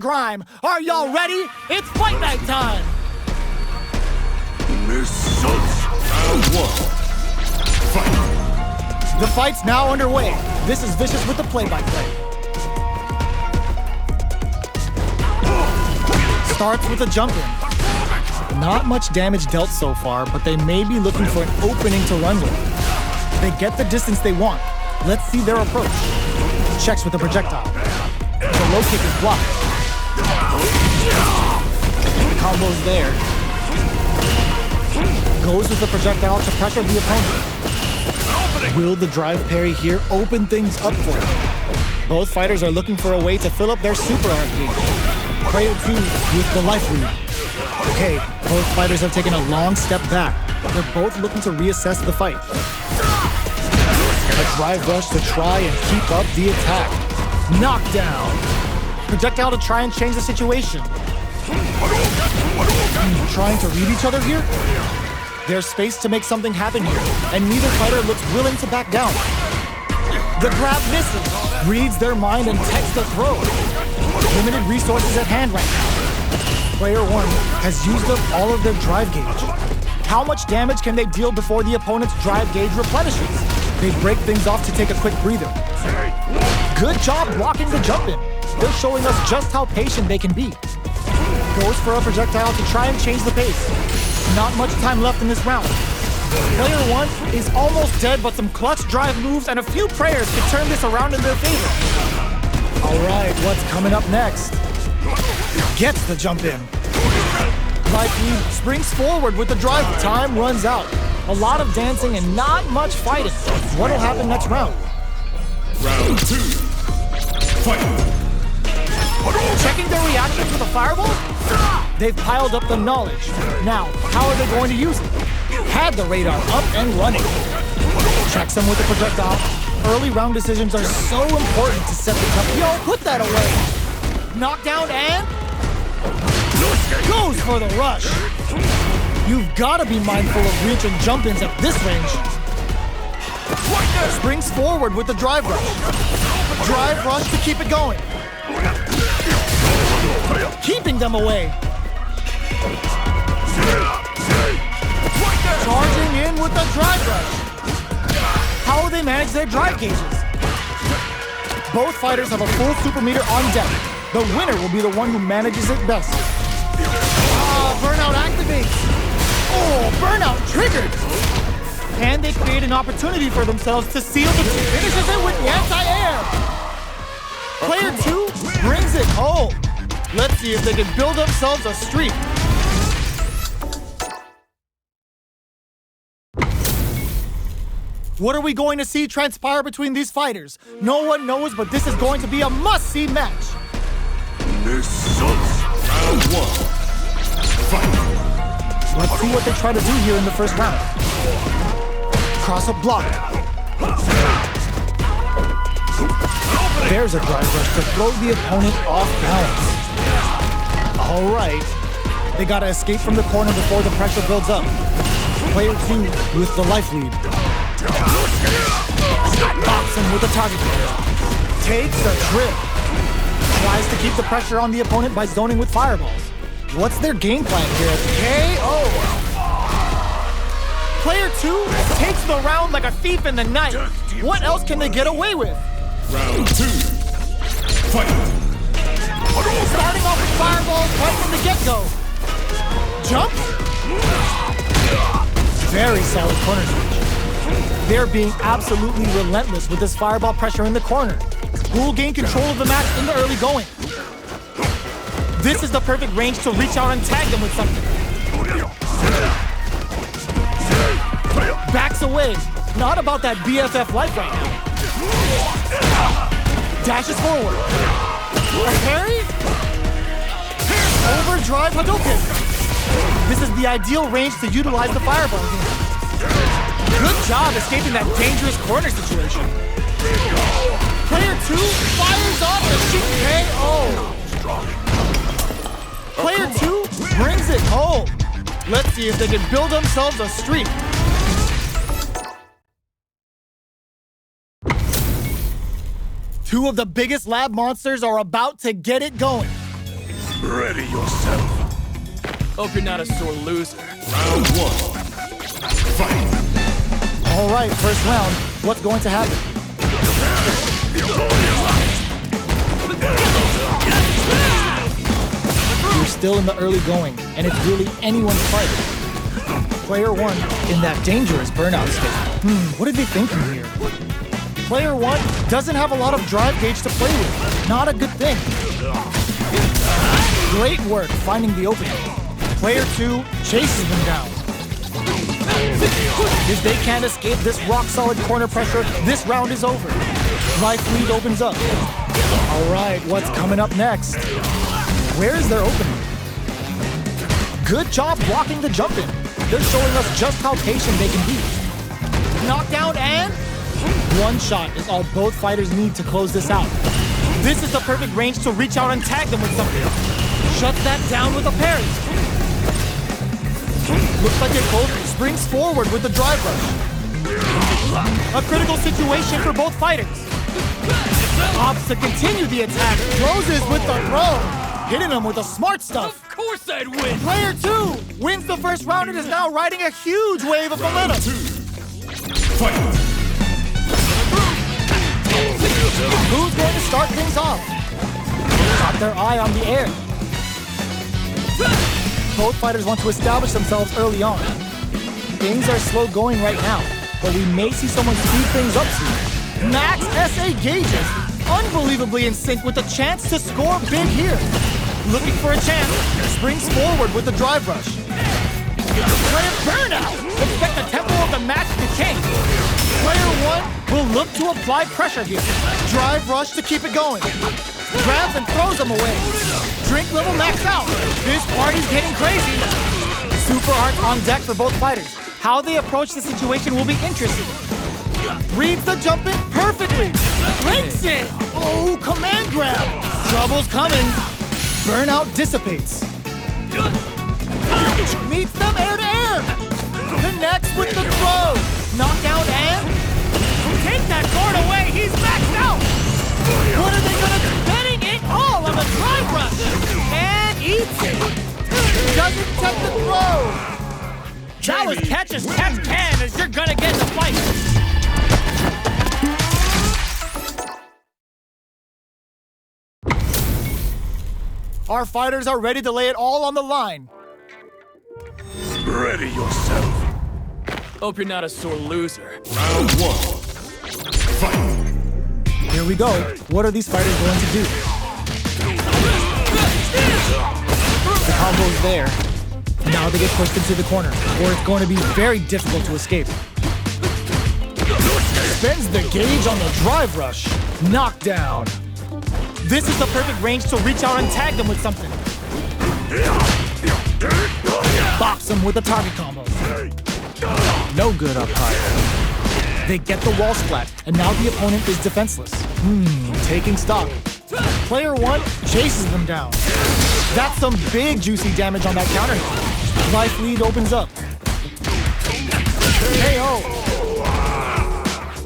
Grime. Are y'all ready? It's fight night time! Missiles. Round one. Fight. The fight's now underway. This is Vicious with the play-by-play. Starts with a jump in. Not much damage dealt so far, but they may be looking for an opening to run with. They get the distance they want. Let's see their approach. Checks with the projectile. The low kick is blocked. Combos there. Goes with the projectile to pressure the opponent. Will the drive parry here open things up for him? Both fighters are looking for a way to fill up their super arcade. Player 2 with the life lead. Okay, both fighters have taken a long step back. They're both looking to reassess the fight. A drive rush to try and keep up the attack. Knockdown. Projectile to try and change the situation. Trying to read each other here? There's space to make something happen here, and neither fighter looks willing to back down. The grab misses, reads their mind and takes the throw. Limited resources at hand right now. Player 1 has used up all of their drive gauge. How much damage can they deal before the opponent's drive gauge replenishes? They break things off to take a quick breather. Good job blocking the jump in. They're showing us just how patient they can be. Goes for a projectile to try and change the pace. Not much time left in this round. Player 1 is almost dead, but some clutch drive moves and a few prayers to turn this around in their favor. All right, what's coming up next? Gets the jump in. Life lead springs forward with the drive. Time runs out. A lot of dancing and not much fighting. What'll happen next round? Round 2. Fight. Checking their reaction to the fireball? They've piled up the knowledge. Now, how are they going to use it? Had the radar up and running. Checks them with the projectile. Early round decisions are so important to set the tough. Yo, put that away. Knockdown and goes for the rush. You've got to be mindful of reach and jump-ins at this range. Springs forward with the drive rush. Drive rush to keep it going. Keeping them away. Charging in with the drive rush. How will they manage their drive gauges? Both fighters have a full super meter on deck. The winner will be the one who manages it best. Burnout activates. Oh, burnout triggered. Can they create an opportunity for themselves to seal the finishes it with the anti-air? Player 2 brings it home. Let's see if they can build themselves a streak. What are we going to see transpire between these fighters? No one knows, but this is going to be a must-see match. Missiles. Round 1. Fight. Let's see what they try to do here in the first round. Cross a block. There's a drive rush to throw the opponent off balance. All right. They gotta escape from the corner before the pressure builds up. Player 2 with the life lead. Boxing with the target. Takes the trip. Tries to keep the pressure on the opponent by zoning with fireballs. What's their game plan here? KO! Player 2 takes the round like a thief in the night. What else can they get away with? Round 2. Fight. Starting off with fireballs right from the get-go. Jump? Very solid corner switch. They're being absolutely relentless with this fireball pressure in the corner. Who will gain control of the match in the early going? This is the perfect range to reach out and tag them with something. Backs away. Not about that BFF life right now. Dashes forward. A parry? Overdrive Hadouken. This is the ideal range to utilize the fireball here. Good job escaping that dangerous corner situation. Player 2 fires off the sheet KO. Player 2 brings it home. Let's see if they can build themselves a streak. Two of the biggest lab monsters are about to get it going. Ready yourself. Hope you're not a sore loser. Round 1. Fight. All right, first round. What's going to happen? You're still in the early going, and it's really anyone's fight. Player 1 in that dangerous burnout state. What are they thinking here? Player 1 doesn't have a lot of drive gauge to play with. Not a good thing. Great work finding the opening. Player 2 chases them down. If they can't escape this rock-solid corner pressure, this round is over. Life lead opens up. All right, what's coming up next? Where is their opening? Good job blocking the jump in. They're showing us just how patient they can be. Knockdown and one shot is all both fighters need to close this out. This is the perfect range to reach out and tag them with something. Shut that down with a parry. Looks like it both springs forward with the drive rush. A critical situation for both fighters. Opts to continue the attack. Closes with the throw. Hitting him with the smart stuff. Of course I'd win! Player 2 wins the first round and is now riding a huge wave of momentum. 2. Fight. Who's going to start things off? Got their eye on the air. Both fighters want to establish themselves early on. Things are slow going right now, but we may see someone speed things up soon. Max SA gauges, unbelievably in sync with a chance to score big here. Looking for a chance, springs forward with the drive rush. Player burnout! Expect the tempo of the match to change. Player 1 will look to apply pressure here. Drive rush to keep it going. Grabs and throws them away. Drink level max out. This party's getting crazy. Super arts on deck for both fighters. How they approach the situation will be interesting. Reads the jump in perfectly. Links it. Oh, command grab. Trouble's coming. Burnout dissipates. Meets them air to air. Connects with the throw. Knockdown and take that guard away. He's maxed out. What are they gonna do? Betting it all on the drive rush. And eats it. Doesn't take the throw. That was catch as catch can as you're gonna get in the fight. Our fighters are ready to lay it all on the line. Ready yourself. Hope you're not a sore loser. Round 1. Fight. Here we go. What are these fighters going to do? The combo's there. Now they get pushed into the corner, or it's going to be very difficult to escape. Spends the gauge on the drive rush. Knockdown. This is the perfect range to reach out and tag them with something. Bops them with a target combo. No good up high. They get the wall splat, and now the opponent is defenseless. Taking stock. Player 1 chases them down. That's some big juicy damage on that counter hit. Life lead opens up. KO.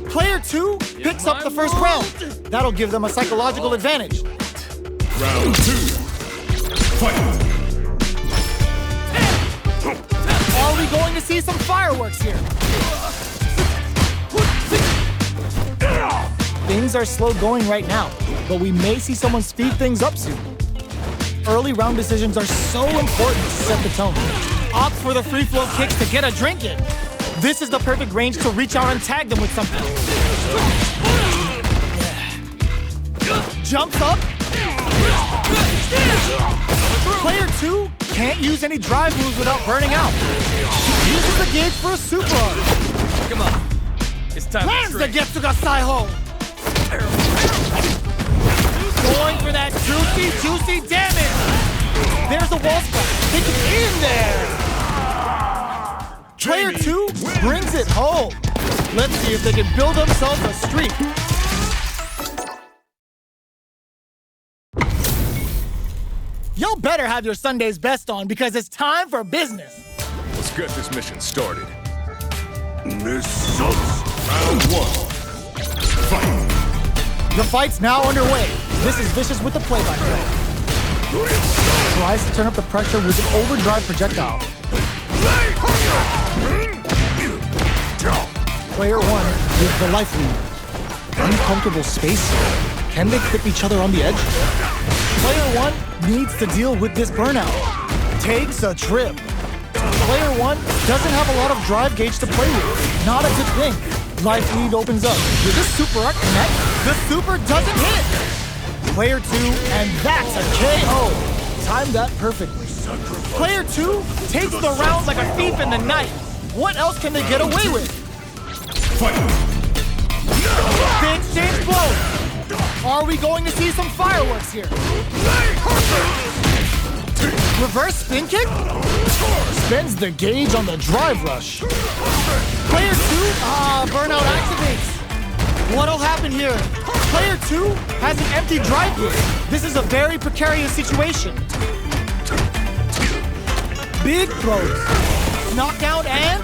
Player 2 picks up the first round. That'll give them a psychological advantage. Round 2. Fight. Are we going to see some fireworks here? Things are slow going right now, but we may see someone speed things up soon. Early round decisions are so important to set the tone. Opt for the free flow kicks to get a drink in. This is the perfect range to reach out and tag them with something. Jumps up. Player 2 can't use any drive moves without burning out. Uses the gauge for a super art. Come on. It's time Lands to the drink. Getsuga Saiho. Going for that juicy damage. There's a wall spot. Take it in there. Player 2 brings it home. Let's see if they can build themselves a streak. Y'all better have your Sunday's best on because it's time for business. Let's get this mission started. Missiles. Round 1. Fight. The fight's now underway. This is Vicious with the play-by-play. tries to turn up the pressure with an overdrive projectile. Player 1 with the life lead. Uncomfortable space here. Can they clip each other on the edge? Player 1 needs to deal with this burnout. Takes a trip. Player 1 doesn't have a lot of drive gauge to play with. Not a good thing. Life lead opens up. With this super arc connect, the super doesn't hit. Player 2, and that's a KO. Timed that perfectly. Player 2 takes the round like a thief in the night. What else can they get away with? Fight! They exchange blows. Are we going to see some fireworks here? Reverse spin kick? Spends the gauge on the drive rush. Player 2, burnout activates. What'll happen here? Player 2 has an empty drive gauge. This is a very precarious situation. Big throws. Knockdown and...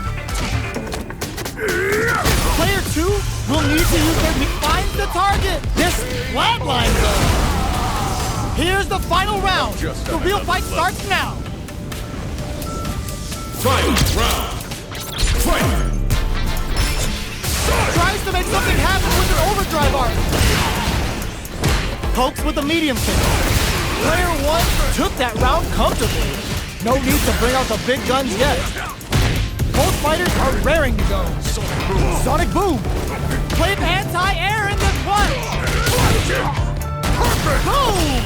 Player 2 will need to use their... Finds the target. This flatlines them. Here's the final round. The real fight starts now. Final round! Fight! Tries to make something happen with an overdrive arc. Pokes with a medium kick. Player 1 took that round comfortably. No need to bring out the big guns yet. Both fighters are raring to go. Sonic Boom. Played anti-air in the punch. Boom!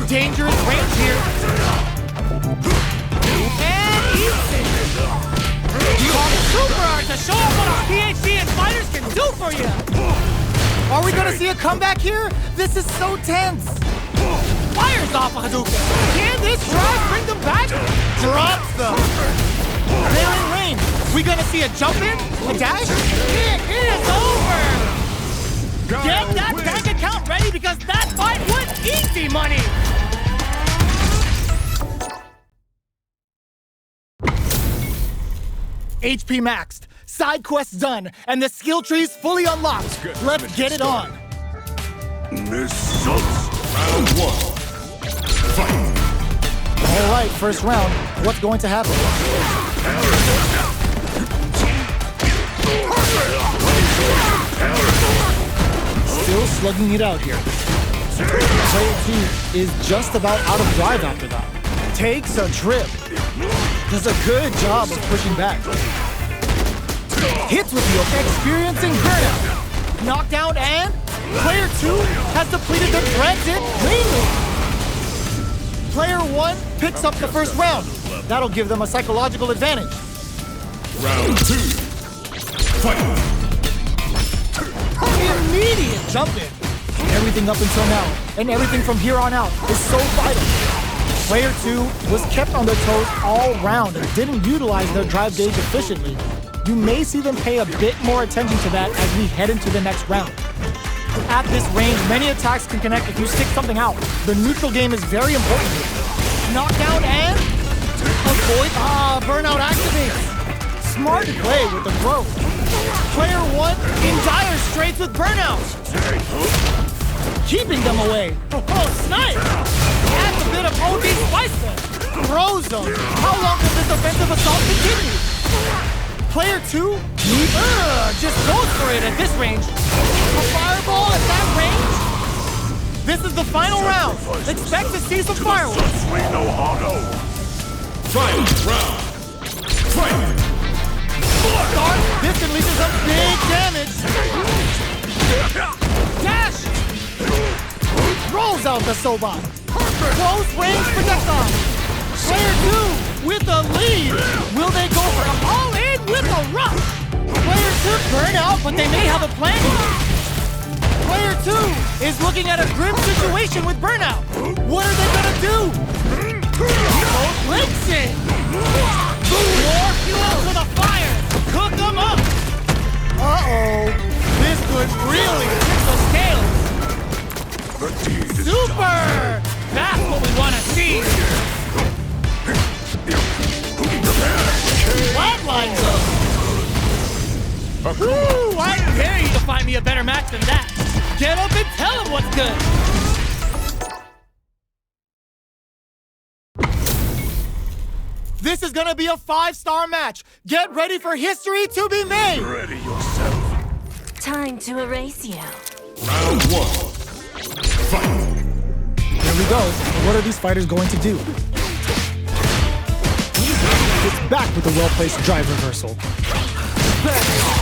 Dangerous range here. And eats it. Super Art to show off what our PhD and fighters can do for you. Are we gonna see a comeback here? This is so tense. Fires off a Hadouken. Can this drive bring them back? Drops them. They're in range. We gonna see a jump in? A dash? It is over. Get that bank account ready because that fight was easy money. HP maxed, side quests done, and the skill tree's fully unlocked. Let's get it on. This sucks. Round 1. Fight! All right, first round. What's going to happen? Still slugging it out here. Player 2 is just about out of drive after that. Takes a trip. Does a good job of pushing back. Hits with you, experiencing burnout. Knockdown and Player 2 has depleted the dreaded cleanly. Player 1 picks up the first round. That'll give them a psychological advantage. Round 2. Fight! Immediate jump in. Everything up until now, and everything from here on out, is so vital. Player 2 was kept on their toes all round and didn't utilize their drive gauge efficiently. You may see them pay a bit more attention to that as we head into the next round. At this range, many attacks can connect if you stick something out. The neutral game is very important here. Knockdown and avoid. Burnout activates. Smart play with the throw. Player 1 in dire straits with burnout. Keeping them away. Oh, snipe! Adds a bit of OD spice there. Throws them. How long does this offensive assault continue? Player 2 just goes for it at this range. A fireball at that range? This is the final round. Expect to see some fireworks. Final round. Fight! Start. This unleashes some big damage. Dash! Rolls out the Sobat. Close range projectile. Player 2 with the lead. Will they go for an all-in with a rush? Player 2 burn out, but they may have a plan. Player 2 is looking at a grim situation with burnout. What are they gonna do? Both links it. More fuel to the fire. Cook them up. Uh-oh. This could really tip the scales. Super! That's what we want to see! Flatlines them! Woo! I dare you to find me a better match than that! Get up and tell him what's good! This is gonna be a 5-star match. Get ready for history to be made. Ready yourself. Time to erase you. Round 1. Fight. Here we go. What are these fighters going to do? It's back with a well-placed drive reversal.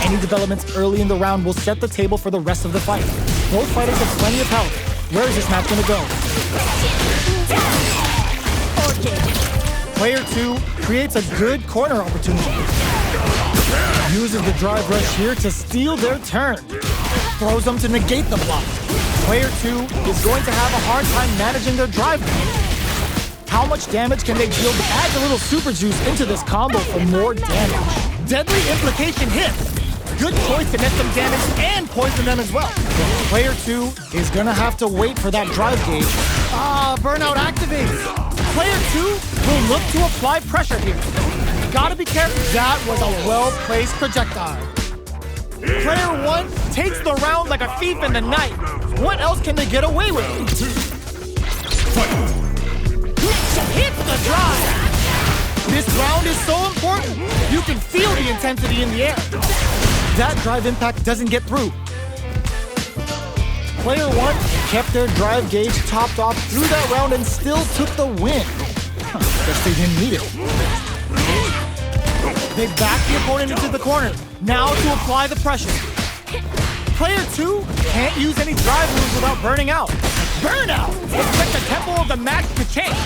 Any developments early in the round will set the table for the rest of the fight. Both fighters have plenty of health. Where is this match gonna go? Player 2 creates a good corner opportunity. Uses the drive rush here to steal their turn. Throws them to negate the block. Player 2 is going to have a hard time managing their drive. How much damage can they deal? Add a little super juice into this combo for more damage. Deadly implication hits. Good choice to net some damage and poison them as well. Player 2 is gonna have to wait for that drive gauge. Burnout activates. Player 2 will look to apply pressure here. Gotta be careful. That was a well-placed projectile. Player 1 takes the round like a thief in the night. What else can they get away with? Hits the drive! This round is so important. You can feel the intensity in the air. That drive impact doesn't get through. Player 1 kept their drive gauge topped off through that round and still took the win. Guess they didn't need it. They backed the opponent into the corner. Now to apply the pressure. Player 2 can't use any drive moves without burning out. Burnout! Expect the tempo of the match to change.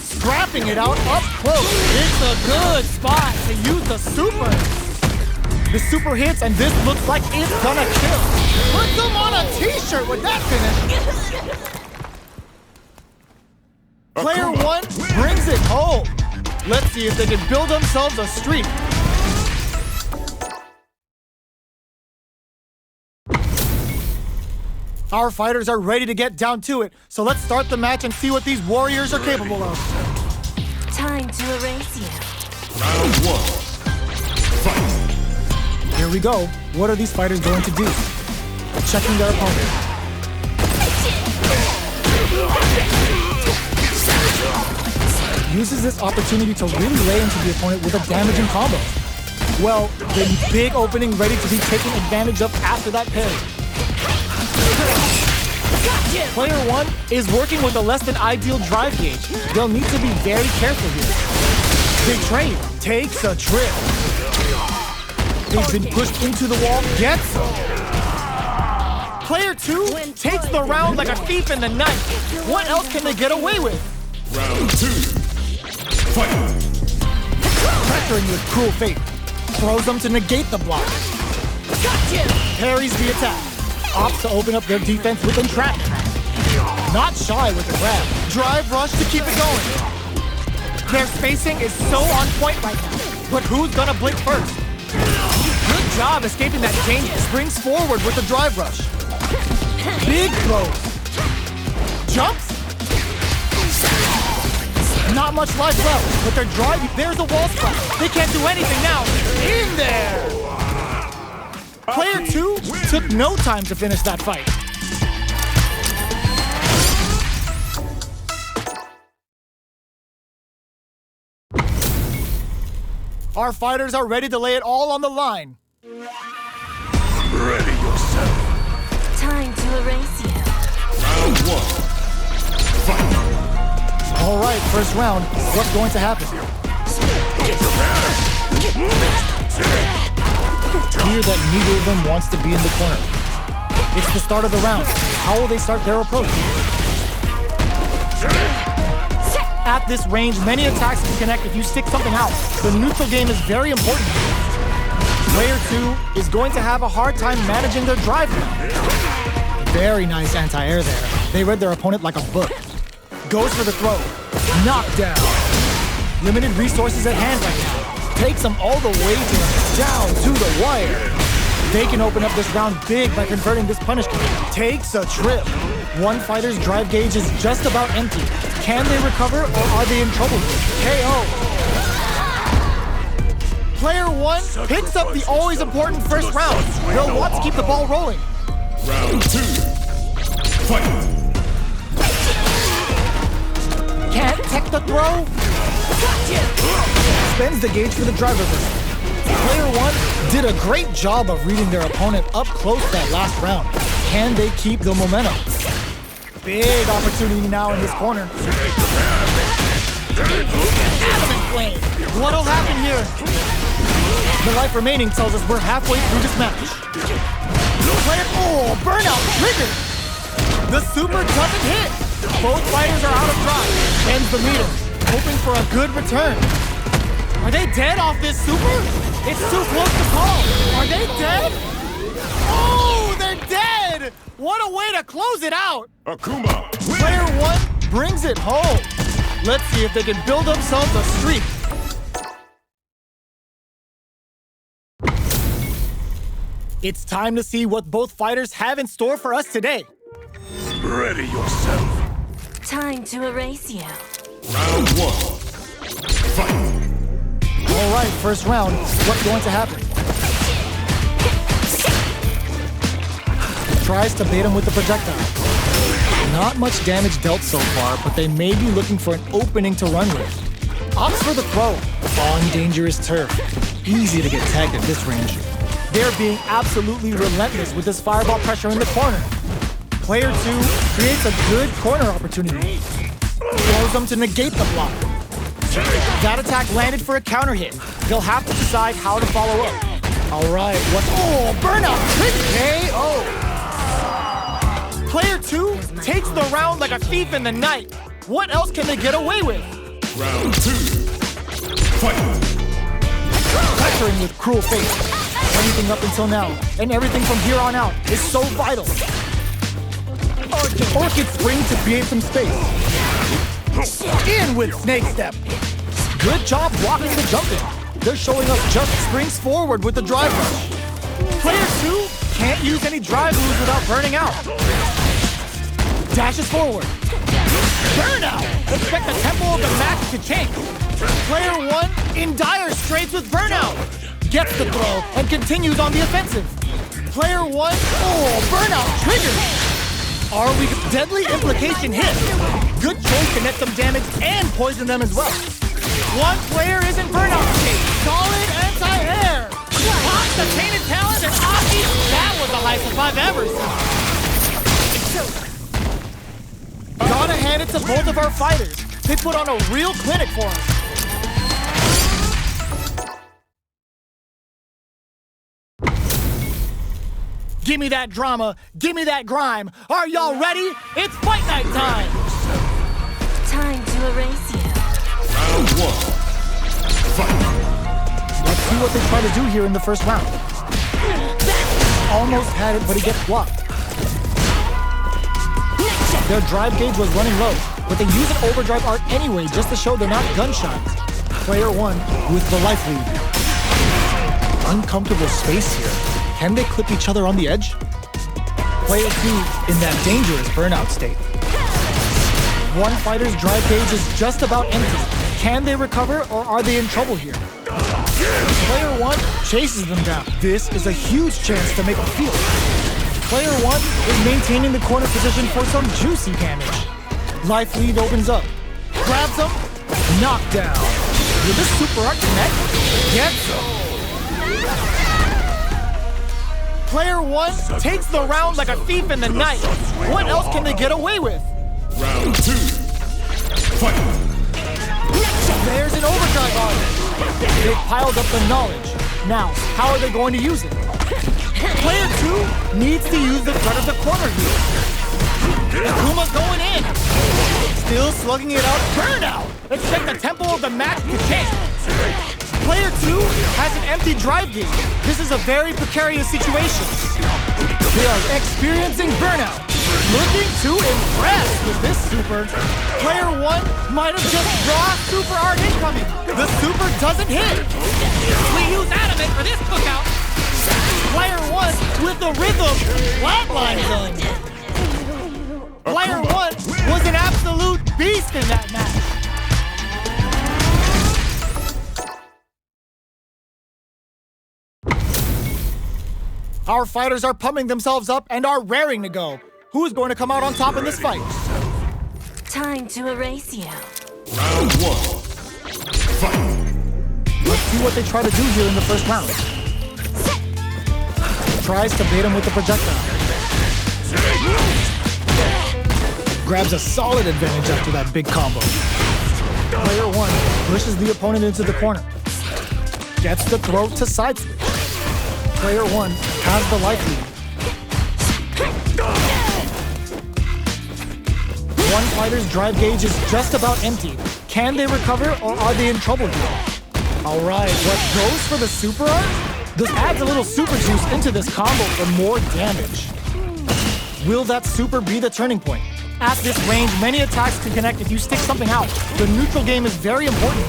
Scrapping it out up close. It's a good spot to use the super. The super hits, and this looks like it's gonna kill. Put them on a t-shirt with that finish. Player 1 brings it home. Let's see if they can build themselves a streak. Our fighters are ready to get down to it, so let's start the match and see what these warriors are capable of. Time to erase you. Round 1. Fight. Here we go. What are these fighters going to do? Checking their opponent. Uses this opportunity to really lay into the opponent with a damaging combo. Well, the big opening ready to be taken advantage of after that parry. Player 1 is working with a less than ideal drive gauge. They'll need to be very careful here. They trade. Takes a trip. They've been pushed into the wall. Gets some. Player 2 takes the round like a thief in the night. What else can they get away with? Round 2. Fight. Pressuring with cruel fate. Throws them to negate the block. Parries the attack. Opts to open up their defense with entrapment. Not shy with the grab. Drive rush to keep it going. Their spacing is so on point right now. But who's gonna blink first? Good job escaping that danger. Springs forward with the drive rush. Big throws. Jumps. Not much life left, but they're driving. There's a wall spot. They can't do anything now. In there! Player 2 took no time to finish that fight. Our fighters are ready to lay it all on the line. Ready yourself. Time to erase you. Round 1. Fight. All right, first round. What's going to happen? Clear that neither of them wants to be in the corner. It's the start of the round. How will they start their approach? At this range, many attacks can connect if you stick something out. The neutral game is very important. Player 2 is going to have a hard time managing their drive now. Very nice anti-air there. They read their opponent like a book. Goes for the throw. Knockdown. Limited resources at hand right now. Takes them all the way down to the wire. They can open up this round big by converting this punish kick. Takes a trip. One fighter's drive gauge is just about empty. Can they recover or are they in trouble? KO. Player 1 picks up the always important first round. They'll want to keep the ball rolling. Round 2. Fight. Can't tech the throw. Spends the gauge for the drive reversal. Player one did a great job of reading their opponent up close that last round. Can they keep the momentum? Big opportunity now in this corner. Adamant flame. What'll happen here? The life remaining tells us we're halfway through this match. Oh, burnout triggered. The super doesn't hit. Both fighters are out of drive. Ends the meter, hoping for a good return. Are they dead off this super? It's too close to call. Are they dead? Oh, they're dead! What a way to close it out! Akuma, win! Player one brings it home. Let's see if they can build themselves a streak. It's time to see what both fighters have in store for us today. Ready yourself. Time to erase you. Round one. Fight. All right, first round. What's going to happen? Tries to bait him with the projectile. Not much damage dealt so far, but they may be looking for an opening to run with. Opts for the throw. On dangerous turf. Easy to get tagged at this range. They're being absolutely relentless with this fireball pressure in the corner. Player two creates a good corner opportunity. Throws them to negate the block. That attack landed for a counter hit. They'll have to decide how to follow up. All right, oh, burnout KO. Player two takes the round like a thief in the night. What else can they get away with? Round two. Fight. Pressuring with cruel fate. Everything up until now, and everything from here on out, is so vital. Orchid Spring to create some space. In with Snake Step. Good job blocking the jump in. They're showing us just springs forward with the drive rush. Player two can't use any drive moves without burning out. Dashes forward. Burnout! Expect the tempo of the match to change. Player one in dire straits with burnout. Gets the throw and continues on the offensive. Player one, burnout triggered. Are we deadly implication hit? Good choice to net some damage and poison them as well. One player is in burnout state. Solid anti-air. Pops the tainted talent and Aki. That was the highest if I've ever seen. Gotta hand it to both of our fighters. They put on a real clinic for us. Give me that drama, give me that grime. Are y'all ready? It's fight night time! Time to erase you. Round one. Fight. Let's see what they try to do here in the first round. Almost had it, but he gets blocked. Their drive gauge was running low, but they use an overdrive art anyway just to show they're not gunshot. Player one with the life lead. Uncomfortable space here. Can they clip each other on the edge? Player two in that dangerous burnout state. One fighter's drive gauge is just about empty. Can they recover or are they in trouble here? Player one chases them down. This is a huge chance to make a field. Player one is maintaining the corner position for some juicy damage. Life lead opens up. Grabs him. Knockdown. Will this super art connect? Gets him. Player one takes the round like a thief in the night. What else can they get away with? Round two. Fight. There's an overdrive on it. They've piled up the knowledge. Now, how are they going to use it? Player two needs to use the threat of the corner here. Akuma's going in. Still slugging it out. Burnout! Expect the tempo of the match to change. Player two has an empty drive gauge. This is a very precarious situation. They are experiencing burnout. Looking to impress with this super. Player one might have just drawn super art incoming. The super doesn't hit. We use Adamant for this cookout. Player one with the rhythm flatlines on. Player one was an absolute beast in that match. Our fighters are pumping themselves up and are raring to go. Who's going to come out on top in this fight? Time to erase you. Round one. see what they try to do here in the first round. Tries to bait him with the projectile. Grabs a solid advantage after that big combo. Player 1 pushes the opponent into the corner. Gets the throw to side switch. Player 1 has the life lead. One fighter's drive gauge is just about empty. Can they recover or are they in trouble here? Alright, what goes for the super art? This adds a little super juice into this combo for more damage. Will that super be the turning point? At this range, many attacks can connect if you stick something out. The neutral game is very important.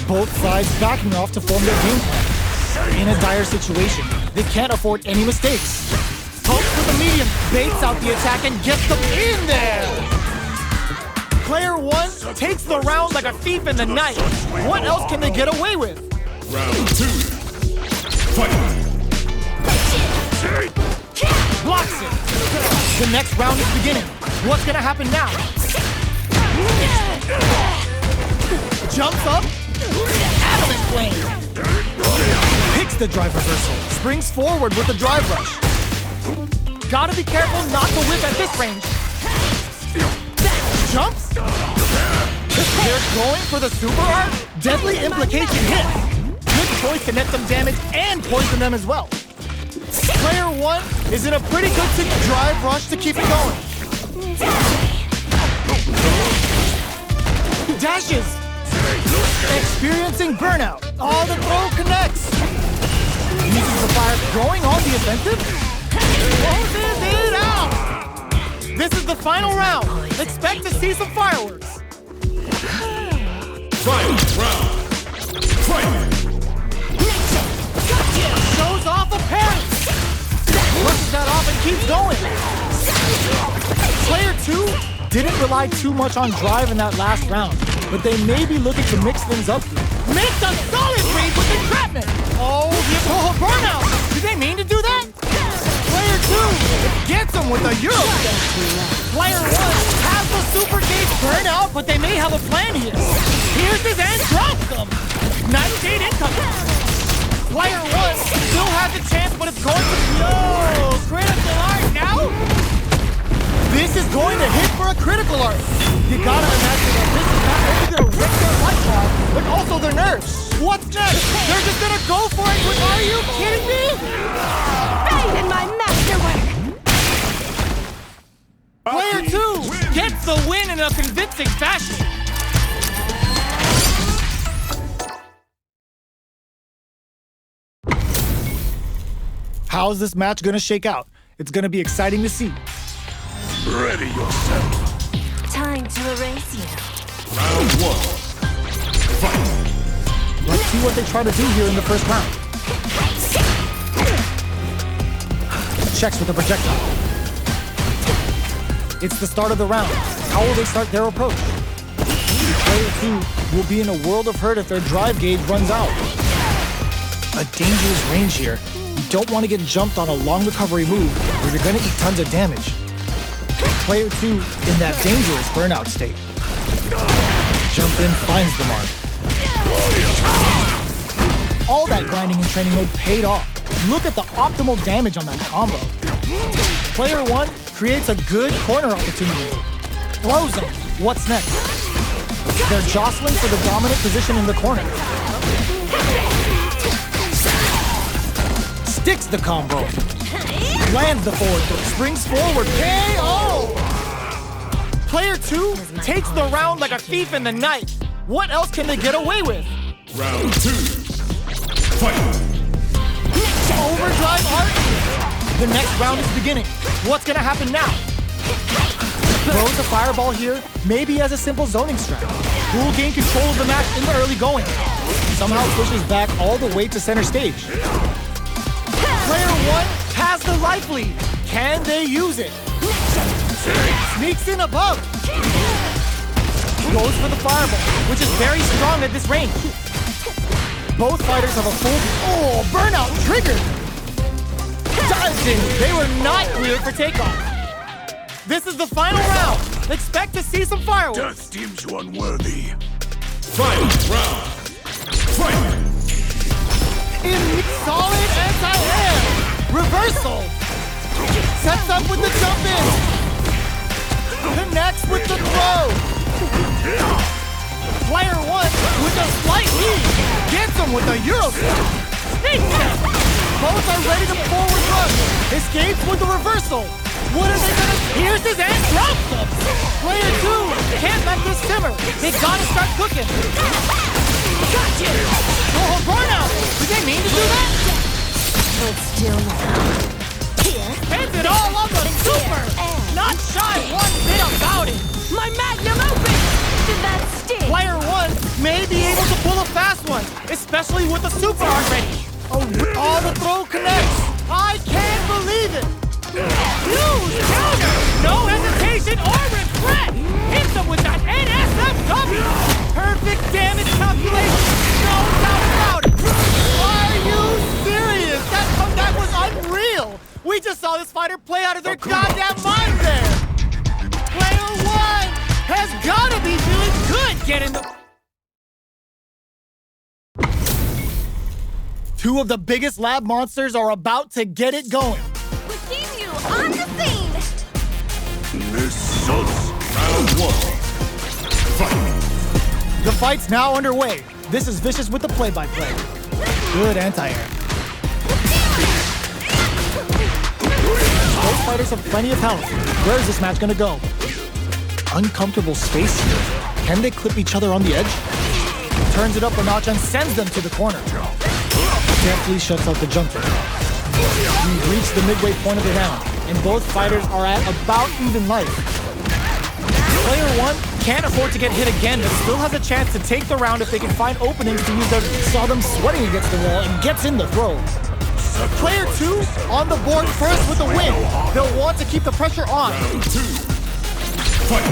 Both sides backing off to form their game plan. In a dire situation, they can't afford any mistakes. Pokes with the medium, baits out the attack and gets them in there! Player 1 takes the round like a thief in the night. What else can they get away with? Round 2. Fight! Blocks it. The next round is beginning. What's gonna happen now? Jumps up. Adamant flame. Picks the drive reversal. Springs forward with the drive rush. Gotta be careful not to whip at this range. Jumps. They're going for the super art. Deadly implication hit. Good choice to net them damage and poison them as well. Player 1 is in a pretty good drive rush to keep it going. Dashes. Experiencing burnout. Oh, the throw connects. Uses the fire, going on the offensive. Closes it out. This is the final round. Expect to see some fireworks. Final round. Fight! Shows off a parry. Pushes that off and keeps going. Player 2 didn't rely too much on drive in that last round, but they may be looking to mix things up here. Makes a solid read with entrapment. Oh, burnout. Did they mean to do that? Player 2 gets him with a Euro. Player 1 has the super gauge burnout, but they may have a plan here. Here's his and drops them. Nice gate incoming. Player 1 still has a chance, but it's going to no critical art now. This is going to hit for a critical art. You gotta imagine that this is not only gonna wreck their life out, but also their nerves. What's next? They're just gonna go for it. Are you kidding me? Faith in my masterwork! Player 2 gets the win in a convincing fashion. How's this match gonna shake out? It's gonna be exciting to see. Ready yourself. Time to erase you. Round 1. Fight! Let's see what they try to do here in the first round. Checks with the projectile. It's the start of the round. How will they start their approach? Player 2 will be in a world of hurt if their drive gauge runs out. A dangerous range here. You don't want to get jumped on a long recovery move where you're going to eat tons of damage. Player 2 in that dangerous burnout state. Jump in, finds the mark. All that grinding and training mode paid off. Look at the optimal damage on that combo. Player 1 creates a good corner opportunity. Throws him. What's next? They're jostling for the dominant position in the corner. Sticks the combo. Lands the forward throw. Springs forward. KO! Player 2 takes the round like a thief in the night. What else can they get away with? Round 2. Fight! Overdrive art. The next round is beginning. What's gonna happen now? Throws a fireball here, maybe as a simple zoning strat. Who will gain control of the match in the early going. Somehow pushes back all the way to center stage. Player 1 has the life lead. Can they use it? Sneaks in above. Goes for the fireball, which is very strong at this range. Both fighters have a full... Oh, burnout triggered! Dives in. They were not cleared for takeoff. This is the final round. Expect to see some fireworks. Death deems you unworthy. Final round. Fight! Sets up with the jump in. Connects with the throw. Player 1 with a slight lead. Gets him with a Euro step. Both are ready to forward rush. Escapes with the reversal. What are they gonna... Pierces and drops them. Player 2 can't let this simmer. They gotta start cooking. Gotcha. Oh, burnout. Did they mean to do that? But still now. Here. Spends it all on the super. Not shy one bit about it. My magnum opus! Did that sting? Player 1 may be able to pull a fast one, especially with the super already. Oh, the throw connects. I can't believe it. Huge counter. No hesitation or regret. Hits him with that NSFW. Perfect damage calculation. No doubt about it. Are you serious? That was unreal. We just saw this fighter play out of their goddamn mind there. Player 1 has gotta be feeling good getting the... Two of the biggest lab monsters are about to get it going. Continue on the scene! Missiles. Round 1. Fight. The fight's now underway. This is Vicious with the play-by-play. Good anti-air. Both fighters have plenty of health. Where is this match gonna go? Uncomfortable space here. Can they clip each other on the edge? Turns it up a notch and sends them to the corner. Deftly shuts out the jumper. We've reached the midway point of the round, and both fighters are at about even life. Player 1 can't afford to get hit again, but still has a chance to take the round if they can find openings to use their... Saw them sweating against the wall and gets in the throw. Player 2 on the board first with the win. They'll want to keep the pressure on. Round 2. Fight.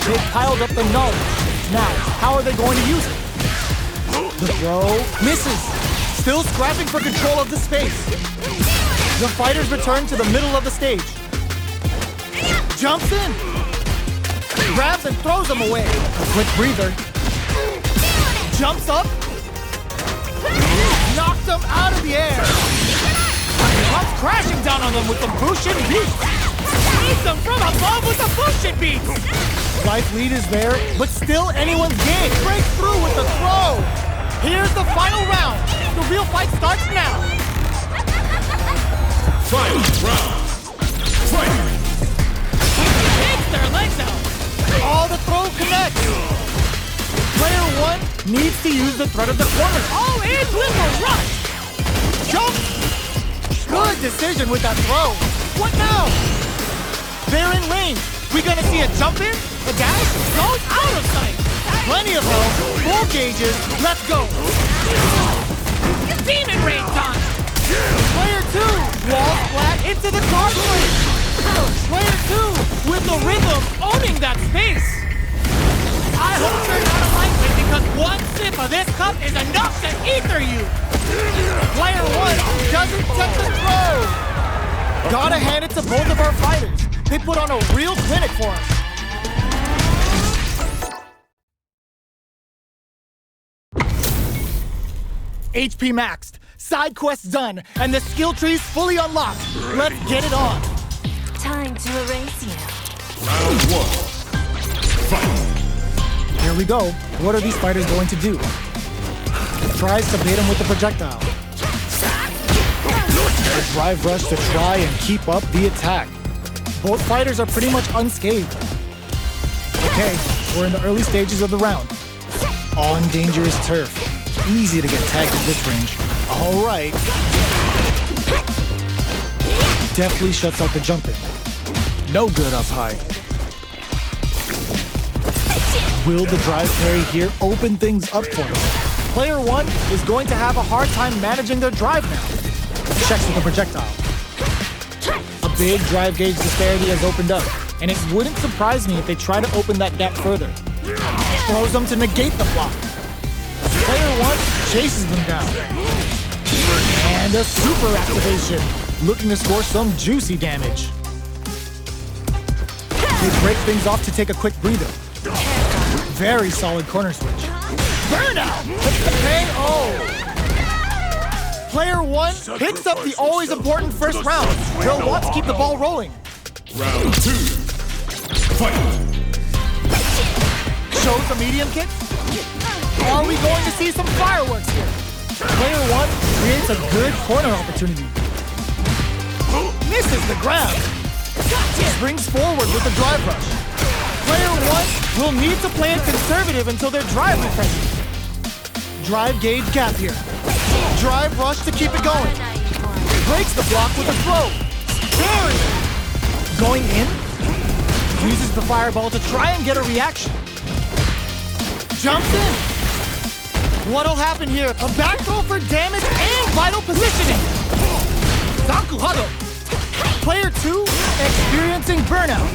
They've piled up the knowledge. Now, how are they going to use it? The throw misses. Still scrapping for control of the space. The fighters return to the middle of the stage. Jumps in. Grabs and throws them away. A quick breather. Jumps up. Knocks them out of the air. Comes crashing down on them with the Bushin beats. Eats them from above with the Bushin beats. Life lead is there, but still anyone's game. Breaks through with the throw. Here's the final round. The real fight starts now. Final round. Fight. Takes their legs out. All the throw connects. Player 1 needs to use the threat of the corner. All in with a rush. Jump. Good decision with that throw. What now? They're in range. We gonna see a jump in? A dash? Goes out of sight. Plenty of health. Full gauges. Let's go. Demon rain time. Player 2 walls flat into the card plate. Player 2 with the rhythm owning that space. I hope you're not a lightweight because one sip of this cup is enough to ether you. Player 1 doesn't touch the throw. Gotta hand it to both of our fighters. They put on a real clinic for us. HP maxed, side quests done, and the skill tree's fully unlocked. Let's get it on. Time to erase you. Round 1. Fight. Here we go. What are these fighters going to do? Tries to bait him with the projectile. A drive rush to try and keep up the attack. Both fighters are pretty much unscathed. Okay, we're in the early stages of the round. On dangerous turf. Easy to get tagged at this range. All right. Deftly shuts out the jump in. No good up high. Will the drive parry here open things up for him? Player 1 is going to have a hard time managing their drive now. Checks with the projectile. A big drive gauge disparity has opened up, and it wouldn't surprise me if they try to open that gap further. Throws them to negate the block. Player 1 chases them down. And a super activation, looking to score some juicy damage. They break things off to take a quick breather. Very solid corner switch. Burnout! KO! Player 1 picks up the always important first round. They'll want to keep the ball rolling. Round 2. Fight! Shows a medium kick. Are we going to see some fireworks here? Player 1 creates a good corner opportunity. Misses the grab. Springs forward with the drive rush. Player 1 will need to play it conservative until their drive refreshes. Drive gauge gap here. Drive rush to keep it going. Breaks the block with a throw. Parry. Going in. Uses the fireball to try and get a reaction. Jumps in. What'll happen here? A back throw for damage and vital positioning. Zankuhado. Player 2 experiencing burnout.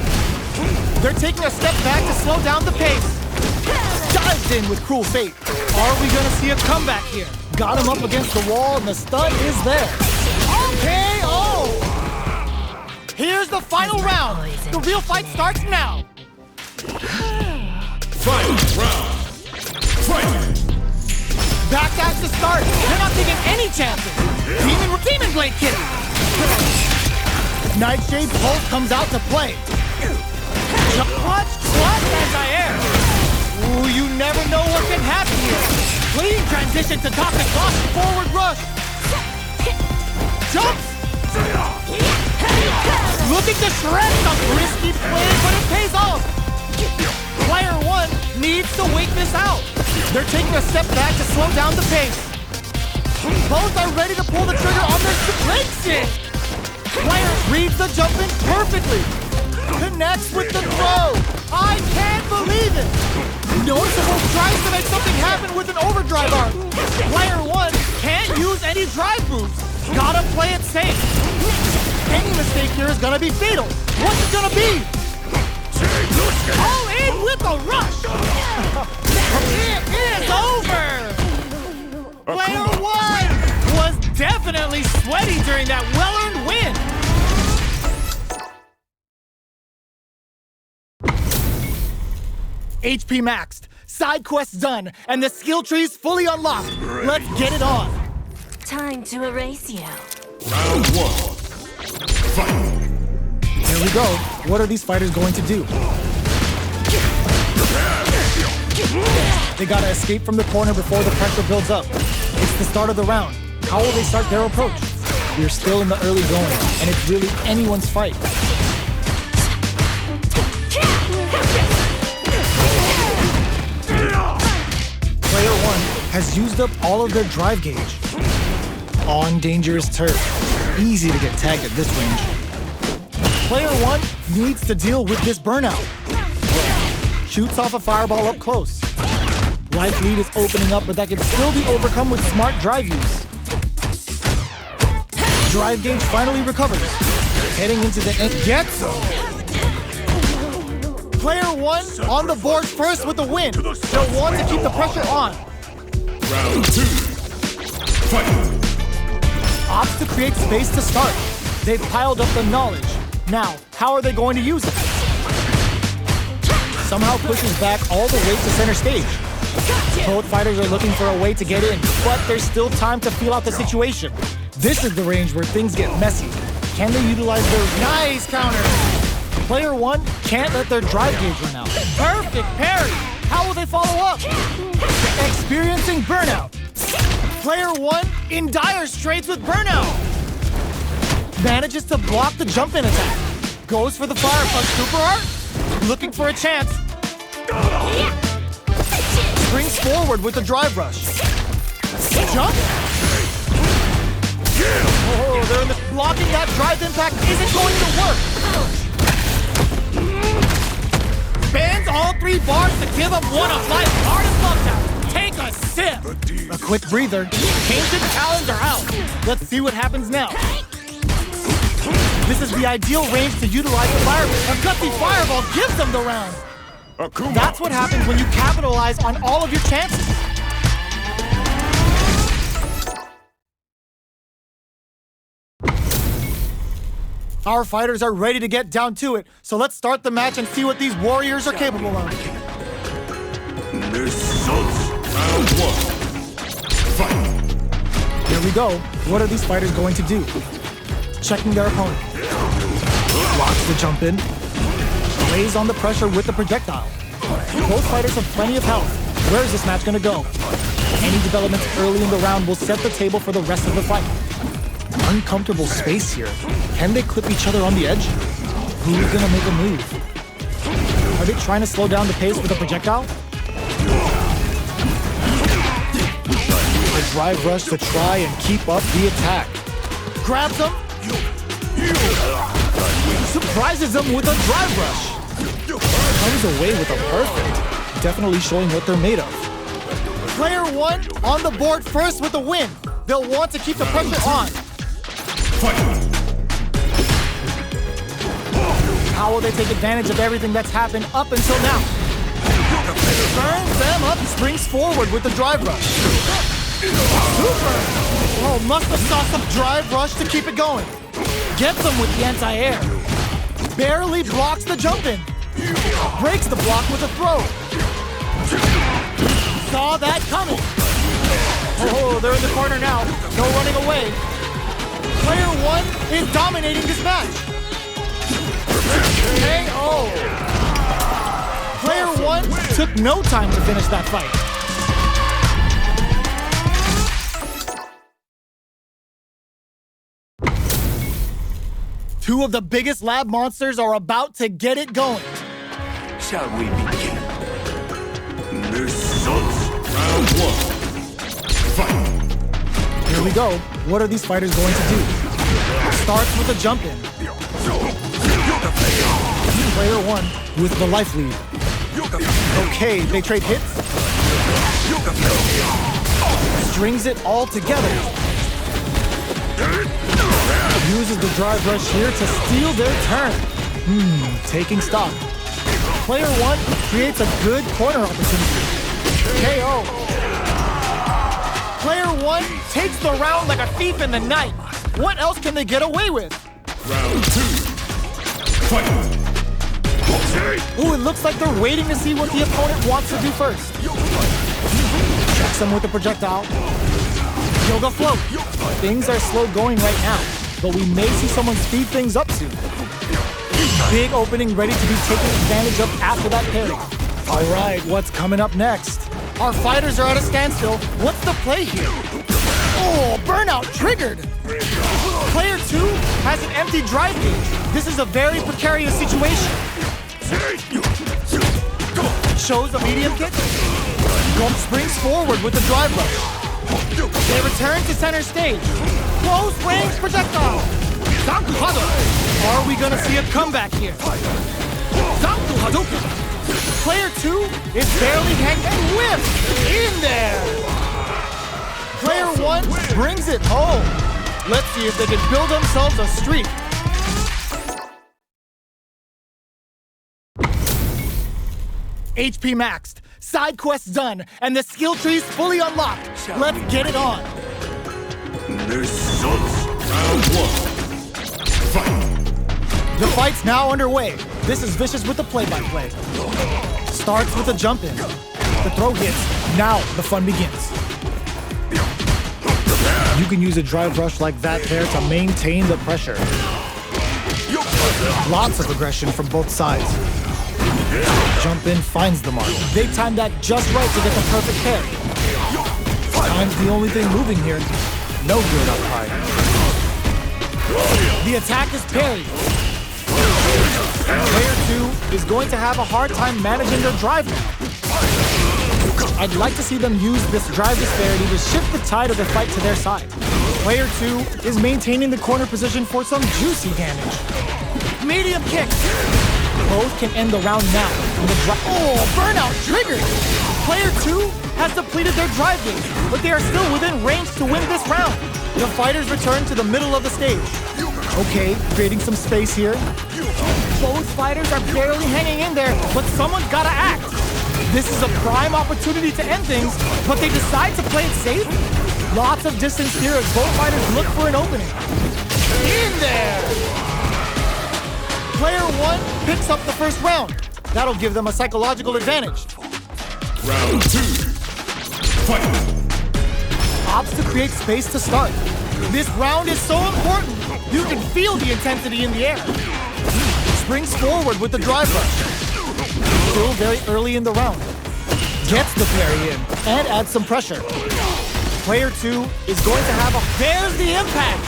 They're taking a step back to slow down the pace. Dives in with cruel fate. Are we gonna see a comeback here? Got him up against the wall and the stun is there. KO! Here's the final round. The real fight starts now. Final round. Fight! Backdash to start. They're not taking any chances. Demon Blade kick. Nightshade Pulse comes out to play. Clutch anti-air. Ooh, you never know what can happen here. Clean transition to toxic block. Forward rush. Jumps. Looking to shred some risky play, but it pays off. Player 1 needs to wait this out. They're taking a step back to slow down the pace. Both are ready to pull the trigger on their breaks. Player reads the jump in perfectly. Connects with the throw. I can't believe it. Noticeable tries to make something happen with an overdrive arc. Player 1 can't use any drive boosts. Gotta play it safe. Any mistake here is gonna be fatal. What's it gonna be? All in with a rush. It is over. Player 1 was definitely sweaty during that well-earned win. HP maxed, side quests done, and the skill tree's fully unlocked. Let's get it on. Time to erase you. Round 1. Fight! Here we go. What are these fighters going to do? They gotta escape from the corner before the pressure builds up. It's the start of the round. How will they start their approach? We're still in the early going, and it's really anyone's fight. Player 1 has used up all of their drive gauge. On dangerous turf. Easy to get tagged at this range. Player 1 needs to deal with this burnout. Shoots off a fireball up close. Life lead is opening up, but that can still be overcome with smart drive use. Drive gauge finally recovers. Heading into the end. Gets him! Player 1 on the board first with the win. They'll want to keep the pressure on. Round 2. Fight! Opts to create space to start. They've piled up the knowledge. Now, how are they going to use it? Somehow pushes back all the way to center stage. Both fighters are looking for a way to get in, but there's still time to feel out the situation. This is the range where things get messy. Can they utilize their nice counter? Player 1 can't let their drive gauge run out. Perfect parry! How will they follow up? Experiencing burnout. Player 1 in dire straits with burnout. Manages to block the jump-in attack. Goes for the fire punch super art. Looking for a chance. Springs forward with the drive rush. Jump. Oh, they're in the blocking that drive impact isn't going to work. Spans all 3 bars to give up one of life's hardest love taps. Take a sip. A quick breather. Ancient talons are out. Let's see what happens now. This is the ideal range to utilize the fire. A gutsy fireball gives them the round. Akuma. That's what happens when you capitalize on all of your chances. Our fighters are ready to get down to it, so let's start the match and see what these warriors are capable of. Round 1. Fight! Here we go. What are these fighters going to do? Checking their opponent. Blocks the jump in. Lays on the pressure with the projectile. Both fighters have plenty of health. Where is this match going to go? Any developments early in the round will set the table for the rest of the fight. Uncomfortable space here. Can they clip each other on the edge? Who's going to make a move? Are they trying to slow down the pace with a projectile? A drive rush to try and keep up the attack. Grabs him. Surprises him with a drive rush. Comes away with a perfect. Definitely showing what they're made of. Player 1 on the board first with the win. They'll want to keep the pressure on. How will they take advantage of everything that's happened up until now? Burns them up, springs forward with the drive rush. Super! Oh, must have saw some drive rush to keep it going. Gets them with the anti-air. Barely blocks the jump in. Breaks the block with a throw. Saw that coming. Oh, they're in the corner now. No running away. Player 1 is dominating this match. KO. Player 1 took no time to finish that fight. Two of the biggest lab monsters are about to get it going. Shall we begin? Round 1. Fight! Here we go. What are these fighters going to do? Starts with a jump in. Player 1 with the life lead. Okay, they trade hits. Strings it all together. Uses the drive rush here to steal their turn. Taking stock. Player 1 creates a good corner opportunity. KO. Player 1 takes the round like a thief in the night. What else can they get away with? Round 2. Fight! Ooh, it looks like they're waiting to see what the opponent wants to do first. Checks them with the projectile. Yoga float. Things are slow going right now, but we may see someone speed things up soon. Big opening ready to be taken advantage of after that parry. All right, what's coming up next? Our fighters are at a standstill. What's the play here? Oh, burnout triggered. Player 2 has an empty drive gauge. This is a very precarious situation. Shows a medium kick. Gump springs forward with the drive rush. They return to center stage. Close range projectile. Zanku Hadouken. Are we gonna see a comeback here? Zanku Hadouken. Player 2 is barely hanging and whiffs in there. Player 1 brings it home. Let's see if they can build themselves a streak. HP maxed, side quests done, and the skill tree's fully unlocked. Let's get it on. Round 1. Fight! The fight's now underway. This is Vicious with the play-by-play. Starts with a jump in. The throw hits. Now the fun begins. You can use a drive rush like that there to maintain the pressure. Lots of aggression from both sides. Jump in finds the mark. They timed that just right to get the perfect parry. Time's the only thing moving here. No good up high. The attack is parried. Player 2 is going to have a hard time managing their drive now. I'd like to see them use this drive disparity to shift the tide of the fight to their side. Player 2 is maintaining the corner position for some juicy damage. Medium kick. Both can end the round now. Oh, burnout triggered! Player 2 has depleted their drive gauge, but they are still within range to win this round. The fighters return to the middle of the stage. Okay, creating some space here. Both fighters are barely hanging in there, but someone's gotta act. This is a prime opportunity to end things, but they decide to play it safe? Lots of distance here as both fighters look for an opening. In there! Player 1 picks up the first round. That'll give them a psychological advantage. Round 2. Fight! opts to create space to start. This round is so important. You can feel the intensity in the air. Springs forward with the drive rush. Still very early in the round. Gets the parry in and adds some pressure. Player 2 is going to have a... There's the impact!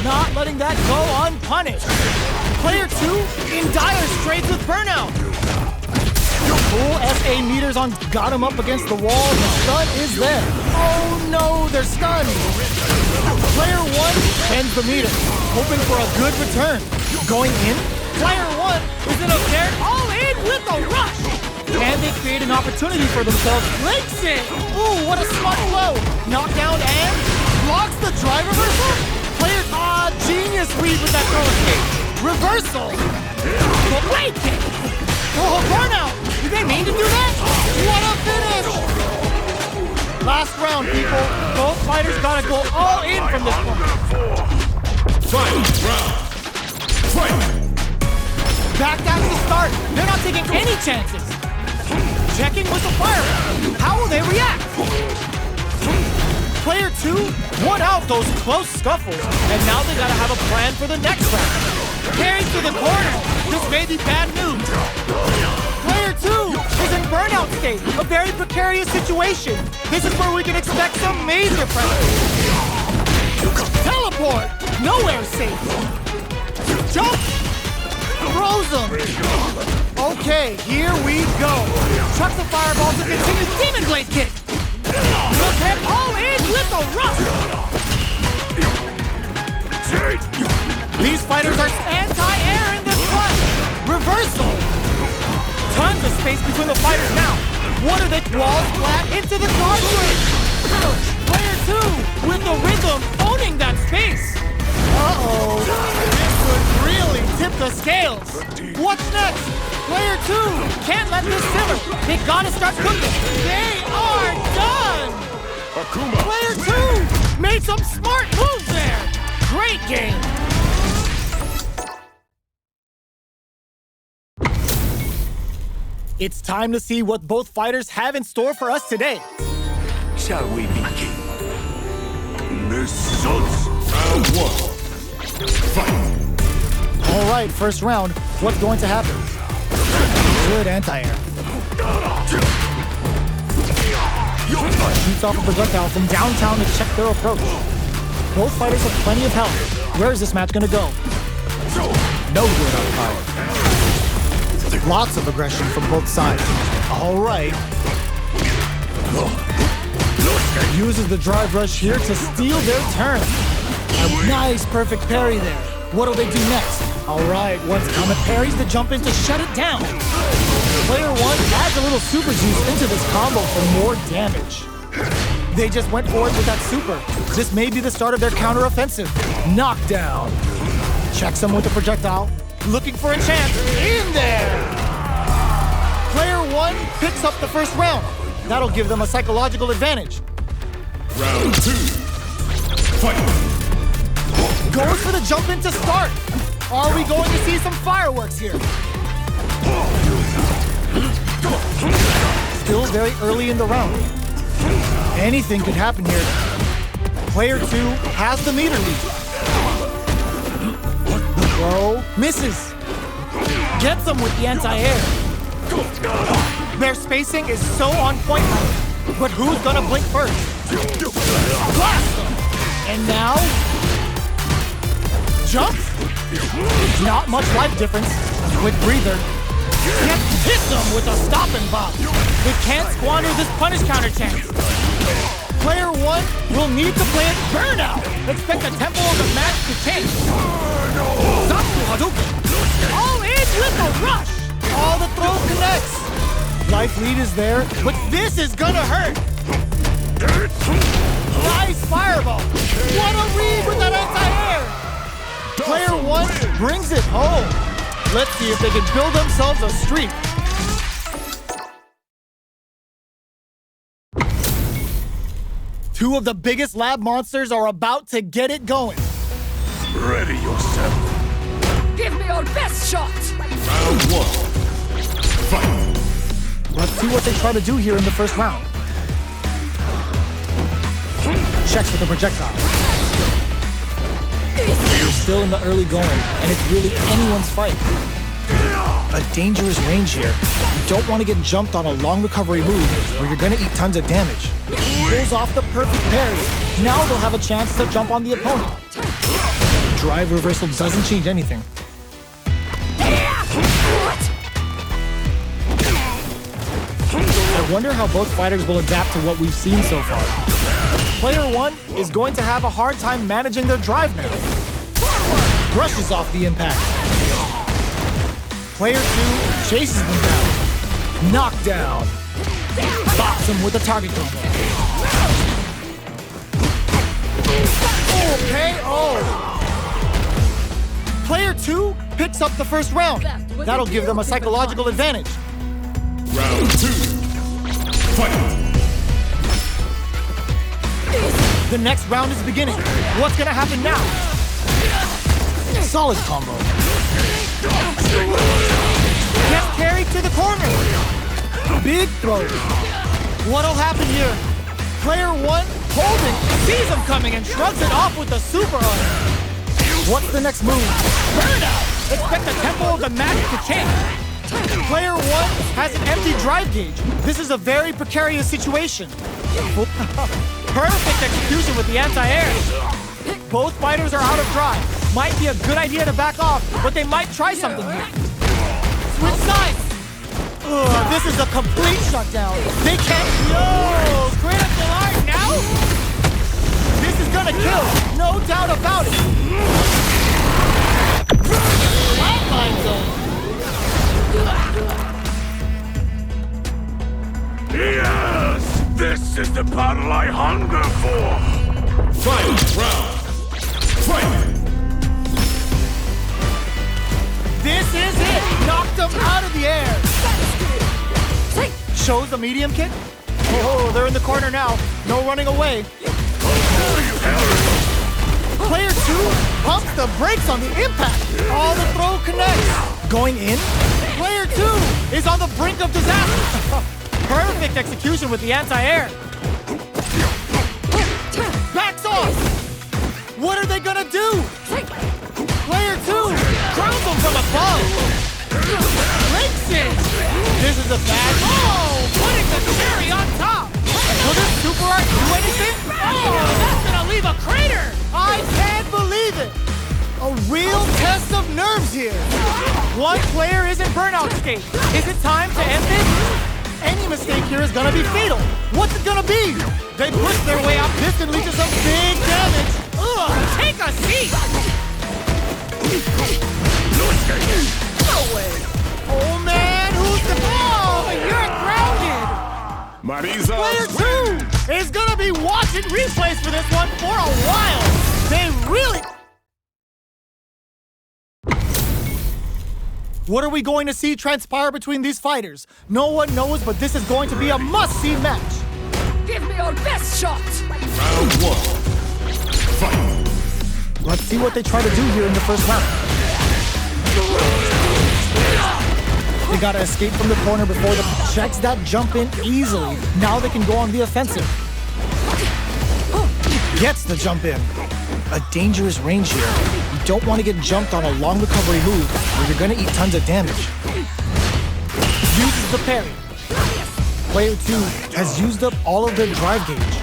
Not letting that go unpunished. Player 2 in dire straits with burnout. Full SA meters on got him up against the wall. The stun is there. Oh no, they're stunned. Player 1 bends the meter, hoping for a good return. Going in, Player 1 is in a pair all in with a rush. Can they create an opportunity for themselves? Breaks it. Ooh, what a smart blow. Knockdown and blocks the drive reversal. Player, genius read with that throw escape. Reversal. The blade kick. Oh, burnout. Did they mean to do that? What a finish. Last round, people. Both fighters gotta go all in from this point. Final round. Fight! Back down to the start. They're not taking any chances. Checking with the fire. How will they react? Player 2 won out those close scuffles, and now they gotta have a plan for the next round. Carries to the corner. This may be bad news. Player 2 is in burnout state, a very precarious situation. This is where we can expect some major pressure. Teleport! Nowhere safe. Jump! Throws him. Okay, here we go. Chucks the fireball to continue Demon Blade kick. Look him all in with a rush. These fighters are anti-air in this fight. Reversal. Tons of space between the fighters now. What are they? Walls flat into the guard bridge. Player 2 with the rhythm owning that space. Uh-oh. This could really tip the scales. What's next? Player 2 can't let this simmer. They gotta start cooking. They are done. Akuma. Player 2 made some smart moves there. Great game. It's time to see what both fighters have in store for us today. Shall we begin? Results. Round 1. Fight! All right, first round. What's going to happen? Good anti-air. Shoots off a projectile from downtown to check their approach. Both fighters have plenty of health. Where is this match going to go? No good on power. Lots of aggression from both sides. All right. Uses the drive rush here to steal their turn. A nice, perfect parry there. What'll they do next? All right, once Comet parries the jump in to shut it down. Player 1 adds a little super juice into this combo for more damage. They just went for it with that super. This may be the start of their counter-offensive. Knockdown. Checks him with the projectile. Looking for a chance. In there! Player 1 picks up the first round. That'll give them a psychological advantage. Round 2. Fight! Goes for the jump in to start. Are we going to see some fireworks here? Still very early in the round. Anything could happen here. Player 2 has the meter lead. The throw misses. Gets him with the anti-air. Their spacing is so on point now. But who's gonna blink first? Blast him! And now... jump? Not much life difference. Quick breather. Yet hits them with a stop and bop. They can't squander this punish counter chance. Player 1 will need to play it burnout. Expect the tempo of the match to change. Zatsu Hadouken. All in with a rush. All the throw connects. Life lead is there, but this is gonna hurt. Nice fireball. What a read with that anti-air. Player 1 brings it home. Let's see if they can build themselves a streak. Two of the biggest lab monsters are about to get it going. Ready yourself. Give me your best shot! Round 1. Fight! Let's see what they try to do here in the first round. checks with the projectile. We're still in the early going, and it's really anyone's fight. A dangerous range here. You don't want to get jumped on a long recovery move, or you're gonna eat tons of damage. Pulls off the perfect parry. Now they'll have a chance to jump on the opponent. Drive reversal doesn't change anything. I wonder how both fighters will adapt to what we've seen so far. Player 1 is going to have a hard time managing their drive now. Brushes off the impact. Player 2 chases them down. Knockdown. Bops him with a target combo. Okay, Player 2 picks up the first round. That'll give them a psychological advantage. Round 2. Fight! The next round is beginning. What's gonna happen now? Solid combo. Gets carried to the corner. Big throw. What'll happen here? Player 1 holding, sees him coming and shrugs it off with the super arm. What's the next move? Burnout! Expect the tempo of the match to change. Player 1 has an empty drive gauge. This is a very precarious situation. Perfect execution with the anti-air. Both fighters are out of drive. Might be a good idea to back off, but they might try something here. Switch sides. This is a complete shutdown. They can't. No! Critical art now? This is gonna kill. No doubt about it. Flatline zone. Yes! This is the battle I hunger for! Final round! Fight! This is it! Knocked him out of the air! Shows the medium kick? Oh, they're in the corner now. No running away. Player 2 pumps the brakes on the impact. All the throw connects. Going in? Player 2 is on the brink of disaster. Perfect execution with the anti-air. Backs off. What are they gonna do? Player 2 crowns him from above. Breaks it. This is a bad. Oh, putting the cherry on top. Will this super art do anything? Oh, that's gonna leave a crater. I can't believe it. A real test of nerves here. One player is in burnout state. Is it time to end this? Any mistake here is gonna be fatal. What's it gonna be? They push their way out. This can lead to some big damage. Ugh, take a seat. No way. Oh man, who's the ball? You're grounded. Marisa! Player 2 is gonna be watching replays for this one for a while. They really. What are we going to see transpire between these fighters? No one knows, but this is going to be a must-see match. Give me your best shot! Round 1. Fight! Let's see what they try to do here in the first round. They gotta escape from the corner before the checks that jump in easily. Now they can go on the offensive. Gets the jump in. A dangerous range here. You don't want to get jumped on a long recovery move where you're gonna eat tons of damage. Uses the parry. Player 2 has used up all of their drive gauge.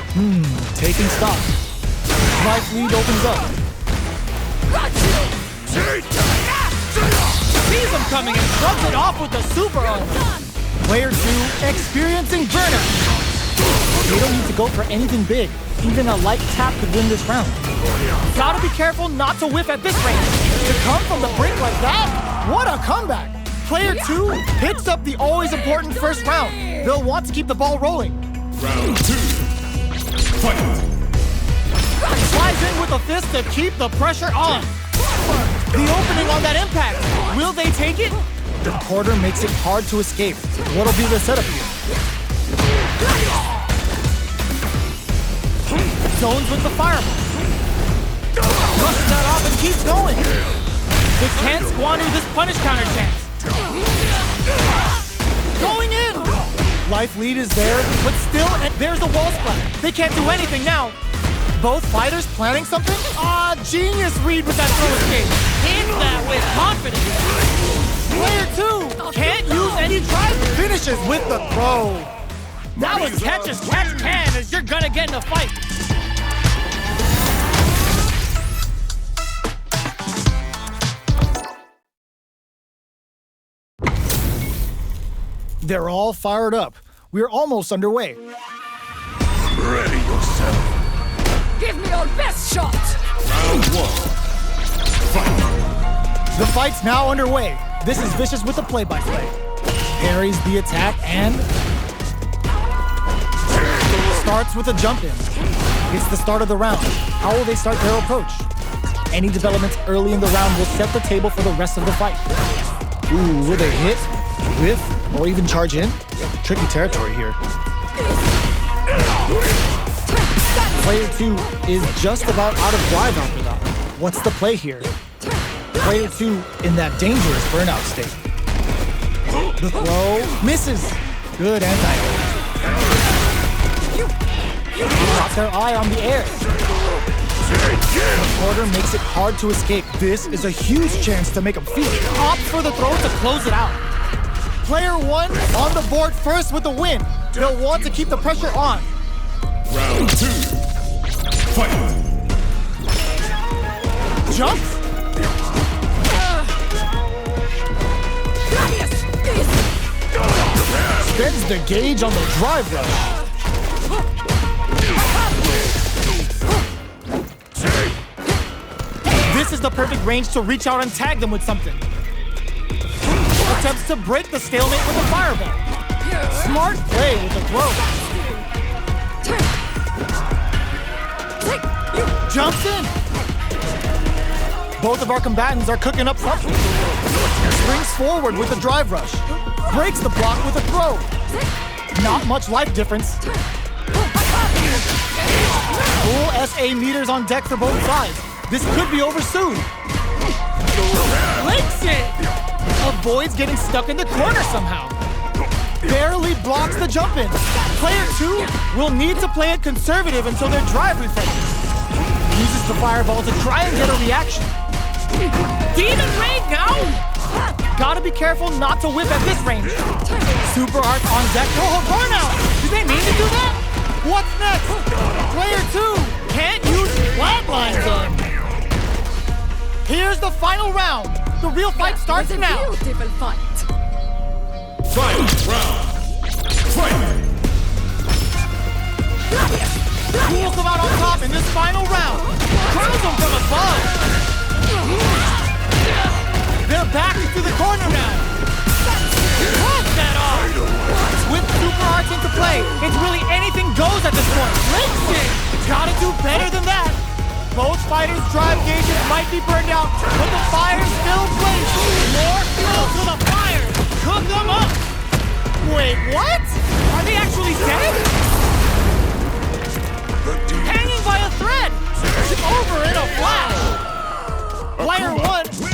Taking stock. Life lead opens up. Sees him coming and shrugs it off with the super arm. Player 2 experiencing burnout. They don't need to go for anything big. Even a light tap could win this round. Gotta be careful not to whiff at this range. To come from the brink like that? What a comeback! Player 2 picks up the always important first round. They'll want to keep the ball rolling. Round 2. Fight! Slides in with a fist to keep the pressure on. The opening on that impact. Will they take it? The quarter makes it hard to escape. What'll be the setup here? Zones with the fireball. Rushes that off and keeps going. They can't squander this punish counter chance. Going in. Life lead is there, but still, there's the wall splat. They can't do anything now. Both fighters planning something? Genius read with that throw escape. Hit that with confidence. Player 2 can't use any drive. Finishes with the throw. That was catch as catch can, as you're gonna get in a fight. They're all fired up. We're almost underway. Ready yourself. Give me your best shot! Round 1. Fight. The fight's now underway. This is Vicious with the play-by-play. Parries the attack and starts with a jump in. It's the start of the round. How will they start their approach? Any developments early in the round will set the table for the rest of the fight. Ooh, will they hit, whiff, or even charge in? Tricky territory here. Player 2 is just about out of drive after that. What's the play here? Player 2 in that dangerous burnout state. The throw misses. Good anti-air. Got their eye on the air. The quarter makes it hard to escape. This is a huge chance to make him feel it. Opt for the throw to close it out. Player 1 on the board first with the win. They'll want to keep the pressure on. Round 2. Fight. Jumps. Spends the gauge on the drive rush. This is the perfect range to reach out and tag them with something. Attempts to break the stalemate with a fireball. Smart play with the throw. Jumps in. Both of our combatants are cooking up something. Springs forward with a drive rush. Breaks the block with a throw. Not much life difference. Full SA meters on deck for both sides. This could be over soon. Links it! Avoids getting stuck in the corner somehow. Barely blocks the jump in. Player 2 will need to play it conservative until their drive refreshes. Uses the fireball to try and get a reaction. Demon Ray down! Gotta be careful not to whip at this range. Super Arts on deck. Oh, burnout! Did they mean to do that? What's next? Player 2 can't use flatlines on. Here's the final round. The real fight starts now. Beautiful fight. Final round. Fight. Who will come out on top in this final round? Crowns them from above. They're back into the corner now. Cross that off. With Super Arts into play, it's really anything goes at this point. Links it. Gotta do better than that. Both fighters' drive gauges might be burned out, but the fire still blazes. More fuel to the fire. Cook them up. Wait, what? Are they actually dead? Hanging by a thread. Over in a flash. Player 1